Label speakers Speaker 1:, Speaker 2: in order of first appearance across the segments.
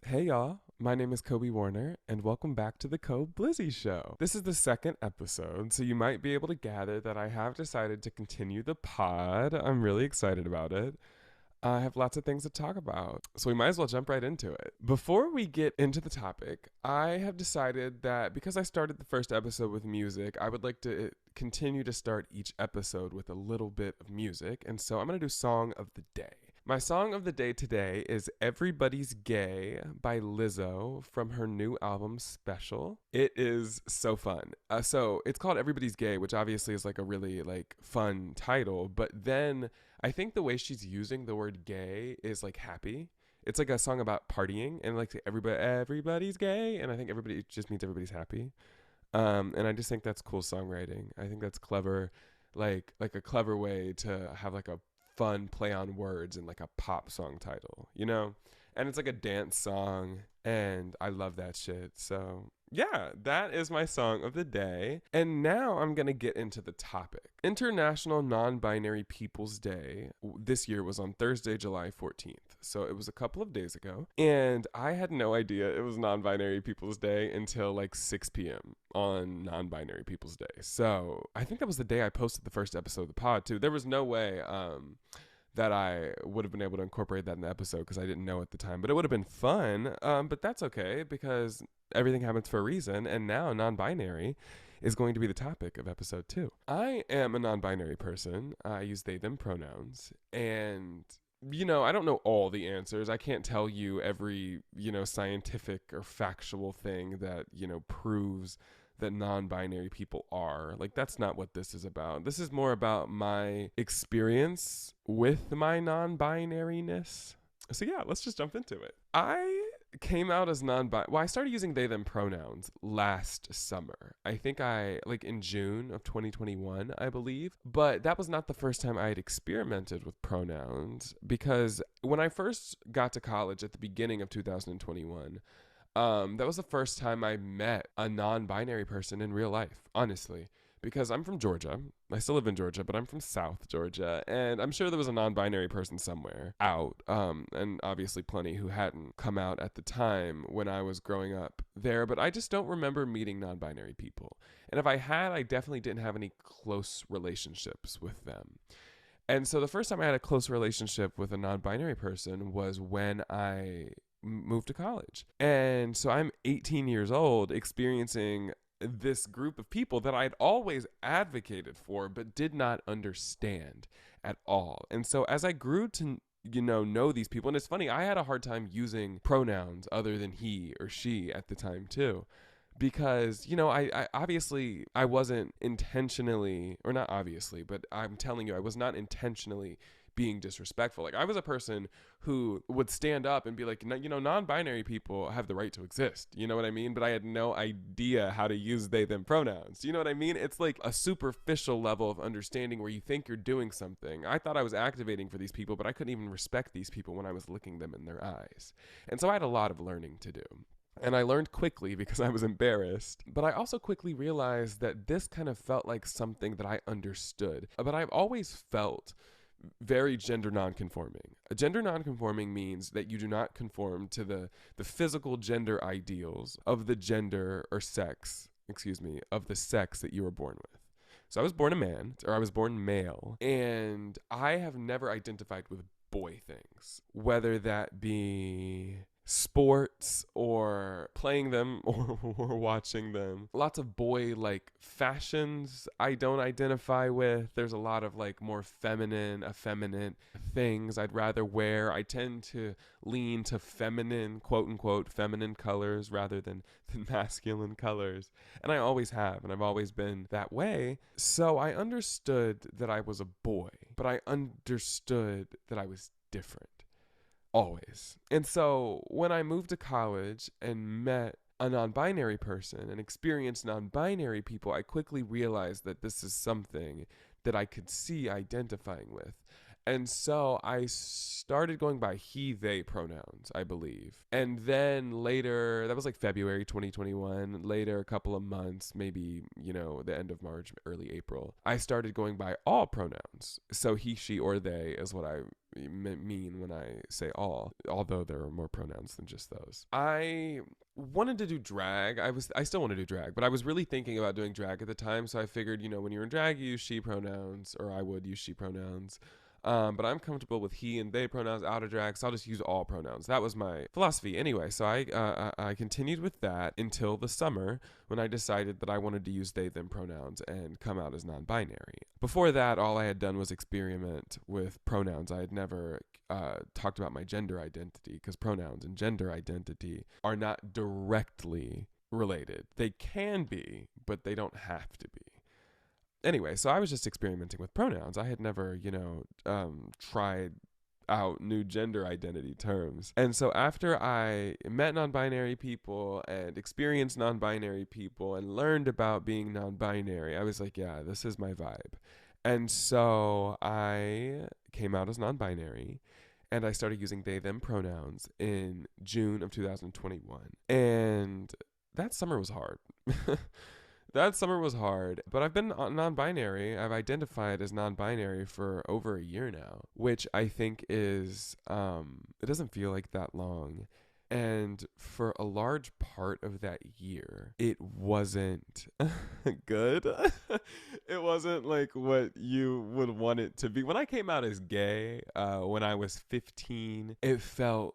Speaker 1: Hey y'all, my name is Kobe Warner, and welcome back to the KOBLIZZY Show. This is the second episode, so you might be able to gather that I have decided to continue the pod. I'm really excited about it. I have lots of things to talk about, so we might as well jump right into it. Before we get into the topic, I have decided that because I started the first episode with music, I would like to continue to start each episode with a little bit of music, and so I'm going to do Song of the Day. My song of the day today is Everybody's Gay by Lizzo from her new album Special. It is so fun. So it's called Everybody's Gay, which obviously is like a really like fun title, but then I think the way she's using the word gay is like happy. It's like a song about partying and like everybody's gay, and I think everybody it just means everybody's happy. And I just think that's cool songwriting. I think that's clever, like a clever way to have like a fun play on words in like a pop song title, you know? And it's like a dance song, and I love that shit. So yeah, that is my song of the day. And now I'm going to get into the topic. International Non-Binary People's Day this year was on Thursday, July 14th. So it was a couple of days ago. And I had no idea it was Non-Binary People's Day until like 6 p.m. on Non-Binary People's Day. So I think that was the day I posted the first episode of the pod too. There was no way that I would have been able to incorporate that in the episode because I didn't know at the time. But it would have been fun. But that's okay because everything happens for a reason. And now non-binary is going to be the topic of episode 2. I am a non-binary person. I use they, them pronouns. And you know, I don't know all the answers. I can't tell you every, scientific or factual thing that, proves that non-binary people are. Like, that's not what this is about. This is more about my experience with my non-binariness. So yeah, let's just jump into it. I came out as I started using they, them pronouns last summer. I think like in June of 2021, I believe. But that was not the first time I had experimented with pronouns, because when I first got to college at the beginning of 2021, that was the first time I met a non-binary person in real life, honestly. Because I'm from Georgia. I still live in Georgia, but I'm from South Georgia. And I'm sure there was a non-binary person somewhere out. And obviously plenty who hadn't come out at the time when I was growing up there. But I just don't remember meeting non-binary people. And if I had, I definitely didn't have any close relationships with them. And so the first time I had a close relationship with a non-binary person was when I moved to college. And so I'm 18 years old experiencing this group of people that I'd always advocated for but did not understand at all. And so as I grew to know these people, and it's funny, I had a hard time using pronouns other than he or she at the time too, because I obviously I wasn't intentionally, or not obviously, but I'm telling you, I was not intentionally being disrespectful. Like, I was a person who would stand up and be like, non-binary people have the right to exist. You know what I mean? But I had no idea how to use they, them pronouns. You know what I mean? It's like a superficial level of understanding where you think you're doing something. I thought I was activating for these people, but I couldn't even respect these people when I was looking them in their eyes. And so I had a lot of learning to do. And I learned quickly because I was embarrassed. But I also quickly realized that this kind of felt like something that I understood. But I've always felt very gender nonconforming. A gender nonconforming means that you do not conform to the physical gender ideals of the gender or sex, of the sex that you were born with. So I was born a man, or I was born male, and I have never identified with boy things, whether that be sports or playing them or watching them. Lots of boy like fashions I don't identify with. There's a lot of like more effeminate things I'd rather wear. I tend to lean to feminine, quote unquote, feminine colors rather than masculine colors. And I always have, and I've always been that way. So I understood that I was a boy, but I understood that I was different. Always. And so when I moved to college and met a non-binary person and experienced non-binary people, I quickly realized that this is something that I could see identifying with. And so I started going by he, they pronouns, I believe. And then later, that was like February 2021, later, a couple of months, maybe, the end of March, early April, I started going by all pronouns. So he, she, or they is what I mean when I say all, although there are more pronouns than just those. I wanted to do drag. I still want to do drag, but I was really thinking about doing drag at the time. So I figured, when you're in drag, you use she pronouns, or I would use she pronouns. But I'm comfortable with he and they pronouns out of drag, so I'll just use all pronouns. That was my philosophy. Anyway, so I continued with that until the summer when I decided that I wanted to use they, them pronouns and come out as non-binary. Before that, all I had done was experiment with pronouns. I had never talked about my gender identity, because pronouns and gender identity are not directly related. They can be, but they don't have to be. Anyway, so I was just experimenting with pronouns. I had never, tried out new gender identity terms. And so after I met non-binary people and experienced non-binary people and learned about being non-binary, I was like, yeah, this is my vibe. And so I came out as non-binary, and I started using they, them pronouns in June of 2021. And that summer was hard. That summer was hard, but I've been non-binary. I've identified as non-binary for over a year now, which I think is, it doesn't feel like that long. And for a large part of that year, it wasn't good. It wasn't like what you would want it to be. When I came out as gay, when I was 15, it felt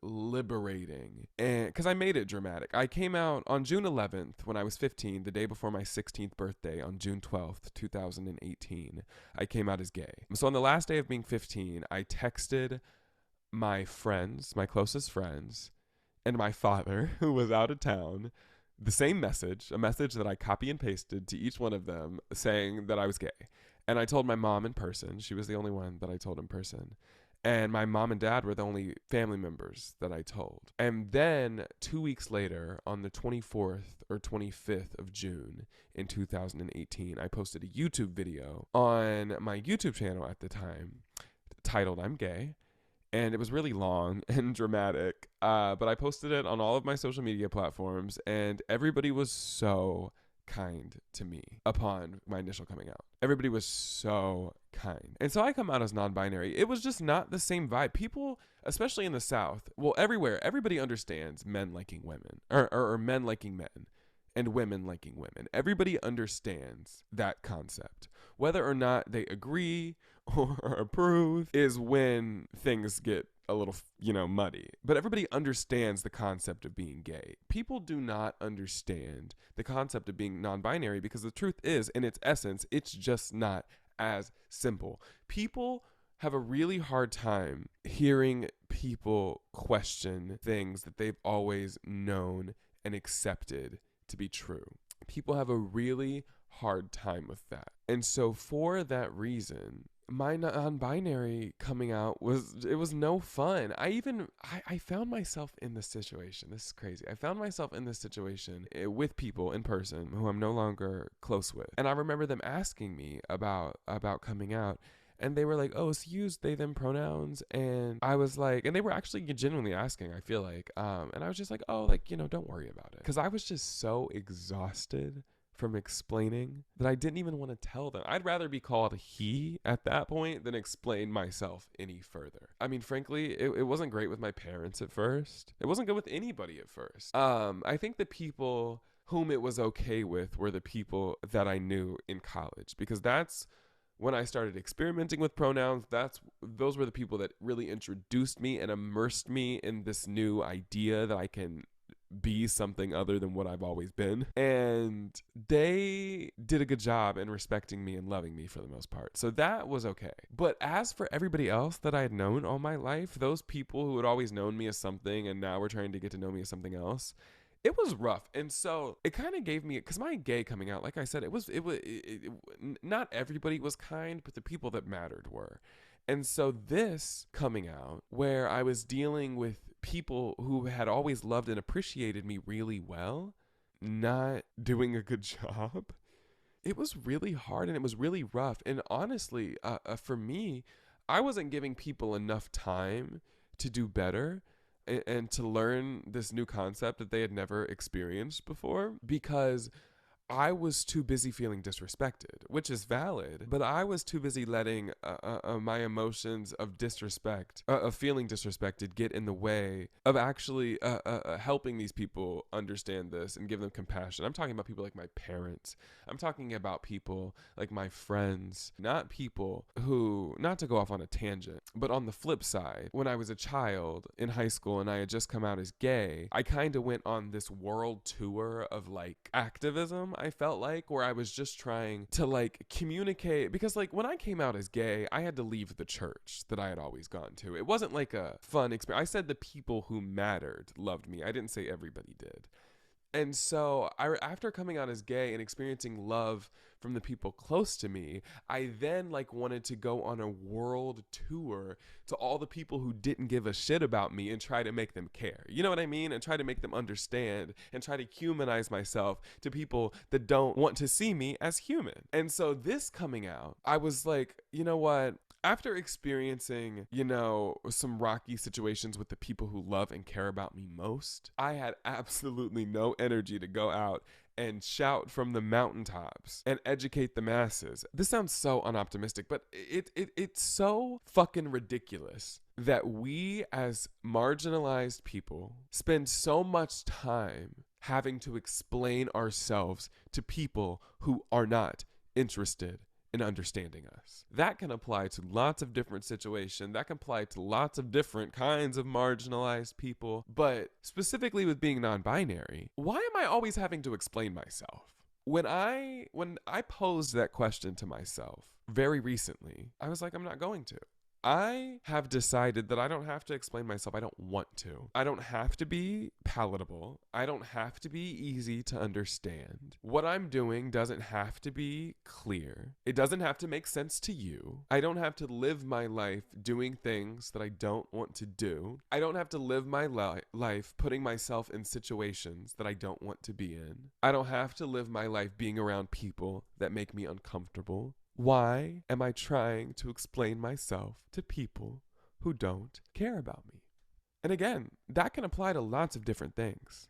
Speaker 1: liberating, and because I made it dramatic. I came out on June 11th when I was 15, the day before my 16th birthday. On June 12th 2018, I came out as gay. So on the last day of being 15, I texted my friends, my closest friends, and my father, who was out of town, the same message, a message that I copy and pasted to each one of them, saying that I was gay. And I told my mom in person. She was the only one that I told in person. And my mom and dad were the only family members that I told. And then 2 weeks later, on the 24th or 25th of June in 2018, I posted a YouTube video on my YouTube channel at the time titled I'm Gay. And it was really long and dramatic. But I posted it on all of my social media platforms, and everybody was so kind to me upon my initial coming out. Everybody was so kind. And so I come out as non-binary. It was just not the same vibe. People, especially in the South, well, everywhere, everybody understands men liking women, or men liking men and women liking women. Everybody understands that concept. Whether or not they agree or approve is when things get a little, muddy. But everybody understands the concept of being gay. People do not understand the concept of being non-binary, because the truth is, in its essence, it's just not as simple. People have a really hard time hearing people question things that they've always known and accepted to be true. People have a really hard time with that. And so for that reason, my non-binary coming out was no fun. I found myself in this situation. This is crazy. I found myself in this situation with people in person who I'm no longer close with. And I remember them asking me about coming out. And they were like, oh, so you use they, them pronouns? And I was like, and they were actually genuinely asking, I feel like. And I was just like, oh, don't worry about it. Because I was just so exhausted from explaining that I didn't even want to tell them. I'd rather be called he at that point than explain myself any further. I mean, frankly, it wasn't great with my parents at first. It wasn't good with anybody at first. I think the people whom it was okay with were the people that I knew in college, because that's when I started experimenting with pronouns. Those were the people that really introduced me and immersed me in this new idea that I can be something other than what I've always been. And they did a good job in respecting me and loving me for the most part. So that was okay. But as for everybody else that I had known all my life, those people who had always known me as something and now were trying to get to know me as something else, it was rough. And so it kind of gave me, because my gay coming out, like I said, not everybody was kind, but the people that mattered were. And so this coming out, where I was dealing with people who had always loved and appreciated me really well, not doing a good job, it was really hard and it was really rough. And honestly, for me, I wasn't giving people enough time to do better and to learn this new concept that they had never experienced before, because I was too busy feeling disrespected, which is valid, but I was too busy letting my emotions of disrespect, of feeling disrespected, get in the way of actually helping these people understand this and give them compassion. I'm talking about people like my parents. I'm talking about people like my friends, not people who, not to go off on a tangent, but on the flip side, when I was a child in high school and I had just come out as gay, I kind of went on this world tour of like activism, I felt like, where I was just trying to like communicate, because like when I came out as gay, I had to leave the church that I had always gone to. It wasn't like a fun experience. I said the people who mattered loved me. I didn't say everybody did. And so after coming out as gay and experiencing love from the people close to me, I then like wanted to go on a world tour to all the people who didn't give a shit about me and try to make them care. You know what I mean? And try to make them understand and try to humanize myself to people that don't want to see me as human. And so this coming out, I was like, you know what? After experiencing, some rocky situations with the people who love and care about me most, I had absolutely no energy to go out and shout from the mountaintops and educate the masses. This sounds so unoptimistic, but it's so fucking ridiculous that we as marginalized people spend so much time having to explain ourselves to people who are not interested in understanding us. That can apply to lots of different situations. That can apply to lots of different kinds of marginalized people. But specifically with being non-binary, why am I always having to explain myself? When I posed that question to myself very recently, I was like, I'm not going to. I have decided that I don't have to explain myself. I don't want to. I don't have to be palatable. I don't have to be easy to understand. What I'm doing doesn't have to be clear. It doesn't have to make sense to you. I don't have to live my life doing things that I don't want to do. I don't have to live my life putting myself in situations that I don't want to be in. I don't have to live my life being around people that make me uncomfortable. Why am I trying to explain myself to people who don't care about me? And again, that can apply to lots of different things.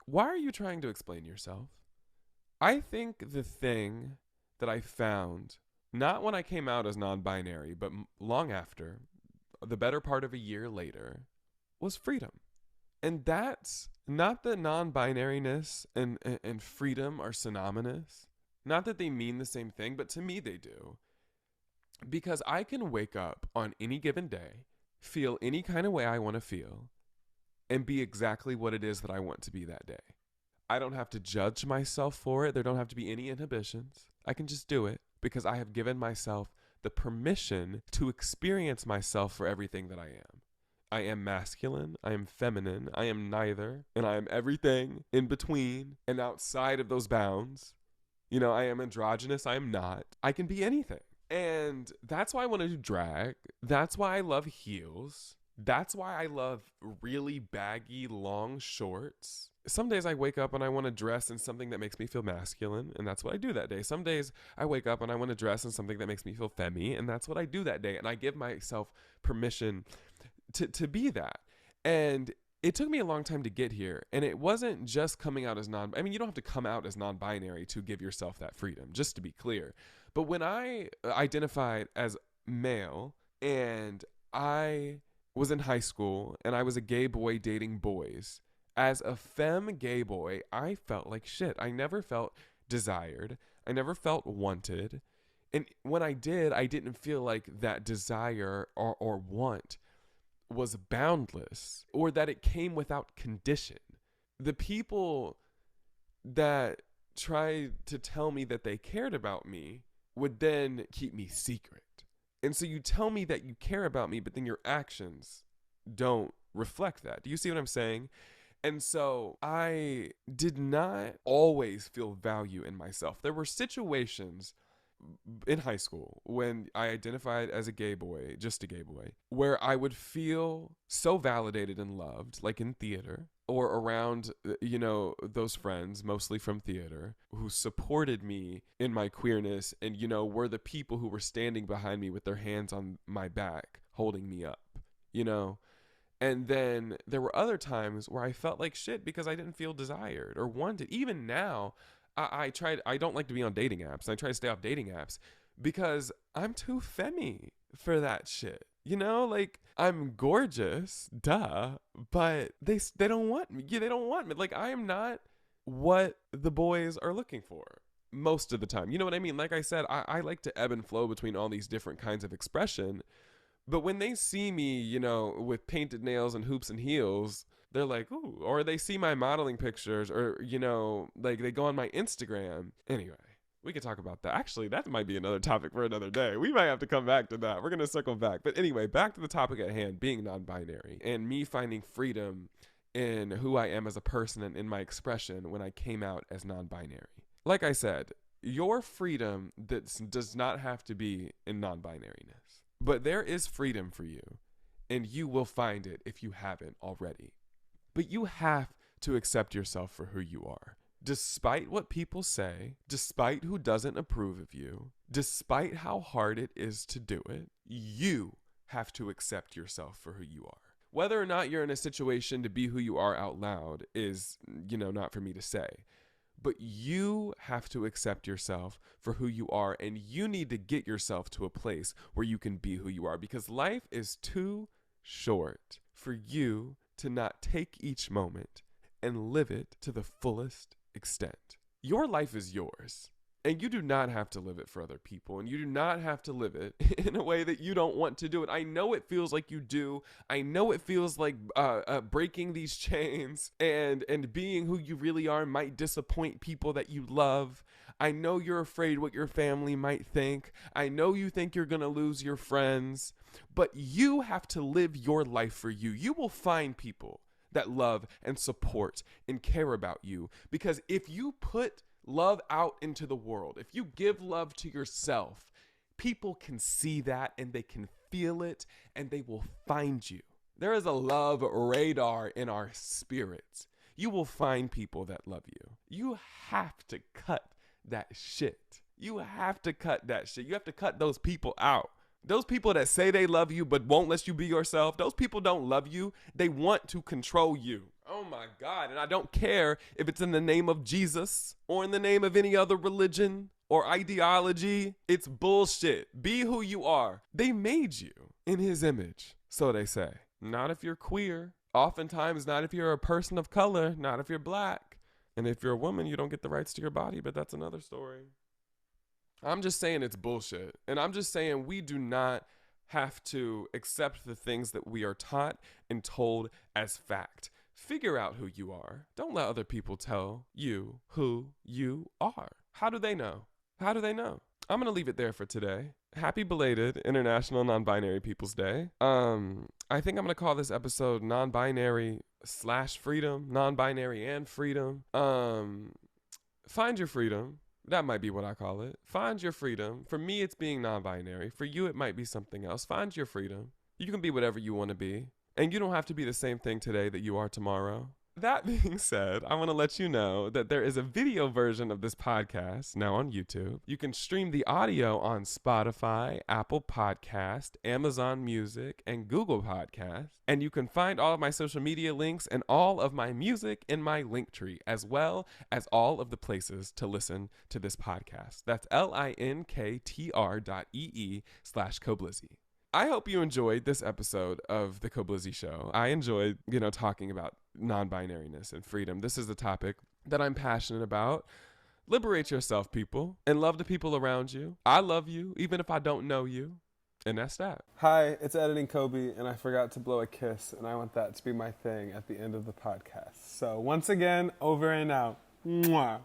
Speaker 1: Why are you trying to explain yourself? I think the thing that I found, not when I came out as non-binary, but long after, the better part of a year later, was freedom. And that's not that non-binariness and freedom are synonymous. Not that they mean the same thing, but to me they do. Because I can wake up on any given day, feel any kind of way I want to feel, and be exactly what it is that I want to be that day. I don't have to judge myself for it. There don't have to be any inhibitions. I can just do it because I have given myself the permission to experience myself for everything that I am. I am masculine, I am feminine, I am neither, and I am everything in between and outside of those bounds. I am androgynous, I am not. I can be anything. And that's why I want to do drag. That's why I love heels. That's why I love really baggy, long shorts. Some days I wake up and I want to dress in something that makes me feel masculine, and that's what I do that day. Some days I wake up and I want to dress in something that makes me feel femme, and that's what I do that day. And I give myself permission to be that. And it took me a long time to get here, and it wasn't just coming out as you don't have to come out as non-binary to give yourself that freedom, just to be clear. But when I identified as male and I was in high school and I was a gay boy dating boys, as a femme gay boy, I felt like shit. I never felt desired. I never felt wanted. And when I did, I didn't feel like that desire or want was boundless, or that it came without condition. The people that tried to tell me that they cared about me would then keep me secret. And so you tell me that you care about me, but then your actions don't reflect that. Do you see what I'm saying? And so I did not always feel value in myself. There were situations in high school when I identified as a gay boy, just a gay boy, where I would feel so validated and loved, like in theater or around, those friends, mostly from theater, who supported me in my queerness and, were the people who were standing behind me with their hands on my back, holding me up, And then there were other times where I felt like shit because I didn't feel desired or wanted. Even now, I don't like to be on dating apps. I try to stay off dating apps because I'm too femmy for that shit. Like I'm gorgeous, duh, but they don't want me. Yeah, they don't want me. Like I am not what the boys are looking for most of the time. You know what I mean? Like I said, I like to ebb and flow between all these different kinds of expression. But when they see me, with painted nails and hoops and heels, they're like, ooh, or they see my modeling pictures or, like they go on my Instagram. Anyway, we could talk about that. Actually, that might be another topic for another day. We might have to come back to that. We're going to circle back. But anyway, back to the topic at hand, being non-binary and me finding freedom in who I am as a person and in my expression when I came out as non-binary. Like I said, your freedom does not have to be in non-binariness. But there is freedom for you, and you will find it if you haven't already. But you have to accept yourself for who you are. Despite what people say, despite who doesn't approve of you, despite how hard it is to do it, you have to accept yourself for who you are. Whether or not you're in a situation to be who you are out loud is, not for me to say. But you have to accept yourself for who you are, and you need to get yourself to a place where you can be who you are, because life is too short for you to not take each moment and live it to the fullest extent. Your life is yours, and you do not have to live it for other people, and you do not have to live it in a way that you don't want to do it. I know it feels like you do. I know it feels like breaking these chains and being who you really are might disappoint people that you love. I know you're afraid what your family might think. I know you think you're going to lose your friends, but you have to live your life for you. You will find people that love and support and care about you, because if you put love out into the world, if you give love to yourself, people can see that and they can feel it and they will find you. There is a love radar in our spirits. You will find people that love you. You have to cut that shit. You have to cut that shit. You have to cut those people out. Those people that say they love you but won't let you be yourself, those people don't love you. They want to control you. Oh my God. And I don't care if it's in the name of Jesus or in the name of any other religion or ideology. It's bullshit. Be who you are. They made you in his image, so they say. Not if you're queer. Oftentimes not if you're a person of color, not if you're black. And if you're a woman, you don't get the rights to your body, but that's another story. I'm just saying it's bullshit. And I'm just saying we do not have to accept the things that we are taught and told as fact. Figure out who you are. Don't let other people tell you who you are. How do they know? How do they know? I'm going to leave it there for today. Happy belated International Non-Binary People's Day. I think I'm going to call this episode Non-Binary / Freedom. Non-binary and freedom. Find your freedom. That might be what I call it. Find your freedom. For me, it's being non-binary. For you, it might be something else. Find your freedom. You can be whatever you want to be. And you don't have to be the same thing today that you are tomorrow. That being said, I want to let you know that there is a video version of this podcast now on YouTube. You can stream the audio on Spotify, Apple Podcast, Amazon Music, and Google Podcast. And you can find all of my social media links and all of my music in my link tree, as well as all of the places to listen to this podcast. That's linktr.ee/KOBLIZZY. I hope you enjoyed this episode of the KOBLIZZY Show. I enjoyed, talking about non-binariness and freedom. This is the topic that I'm passionate about. Liberate yourself, people, and love the people around you. I love you, even if I don't know you. And that's that. Hi, it's Editing Kobe, and I forgot to blow a kiss, and I want that to be my thing at the end of the podcast. So once again, over and out. Mwah.